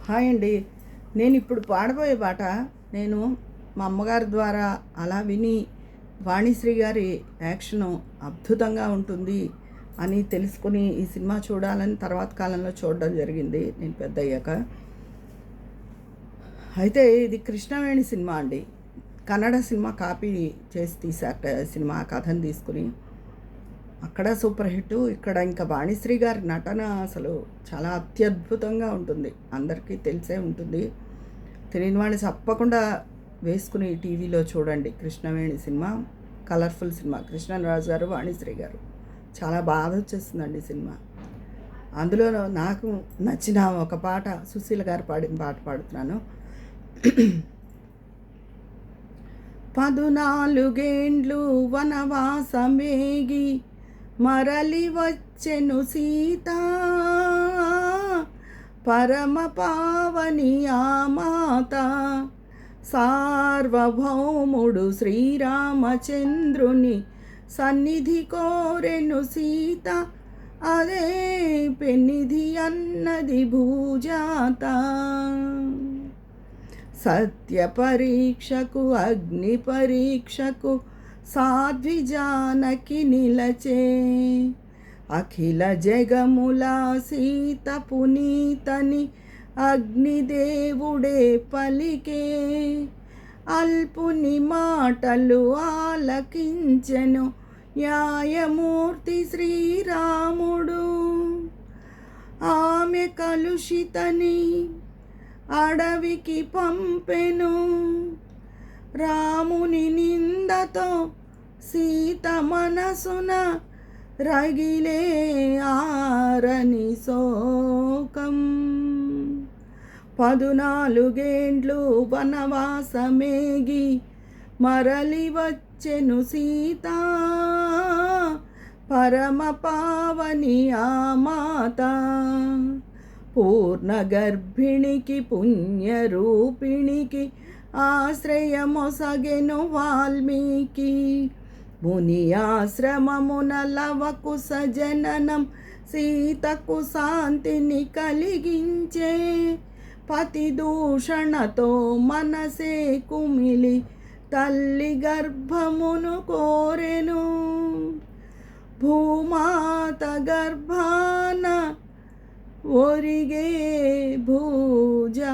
Hi అండి. నేను ఇప్పుడు పాడబోయే పాట నేను మా అమ్మగారి ద్వారా అలా విని వాణిశ్రీ గారి యాక్షను అద్భుతంగా ఉంటుంది అని తెలుసుకుని ఈ సినిమా చూడాలని తర్వాత కాలంలో చూడడం జరిగింది నేను పెద్ద అయ్యాక. అయితే ఇది కృష్ణవేణి సినిమా అండి. కన్నడ సినిమా కాపీ చేసి తీశారట సినిమా కథను తీసుకుని. అక్కడ సూపర్ హిట్. ఇక్కడ ఇంకా వాణిశ్రీ గారి నటన అసలు చాలా అత్యద్భుతంగా ఉంటుంది. అందరికీ తెలిసే ఉంటుంది. తెలియని వాళ్ళు తప్పకుండా వేసుకుని టీవీలో చూడండి. Krishnaveni cinema colourful cinema. Krishnaraju గారు, వాణిశ్రీ గారు చాలా బాగా వచ్చేస్తుందండి సినిమా. అందులో నాకు నచ్చిన ఒక పాట సుశీల గారు పాడిన పాట పాడుతున్నాను. 14 వనవాసమేగి మరలి వచ్చెను సీత, పరమ పావని ఆ మాత, సార్వభౌముడు శ్రీరామచంద్రుని సన్నిధి కోరెను సీత, అదే పెన్నిధి అన్నది భూజాత. సత్య పరీక్షకు అగ్ని పరీక్షకు సాధ్వి జానకి నిలచే, అఖిల జగముల సీత పునీతని అగ్నిదేవుడే పలికే, అల్పుని మాటలు ఆలకించెను న్యాయమూర్తి శ్రీరాముడు. ఆమె కలుషితని అడవికి పంపెను, రాముని నిందతో సీత మనసున రగిలే ఆరని శోకం. 14 వనవాసమేగి మరలి వచ్చెను సీత, పరమ పావని ఆ మాత, పూర్ణ గర్భిణికి పుణ్యరూపిణికి ఆశ్రయమొసగెను వాల్మీకి. ముని ఆశ్రమమున లవకుశ జననం సీతకు శాంతిని కలిగించే, పతి దూషణతో మనసే కుమిలి తల్లి గర్భమును కోరెను, భూమాత గర్భాన ఒరిగే భూజాత.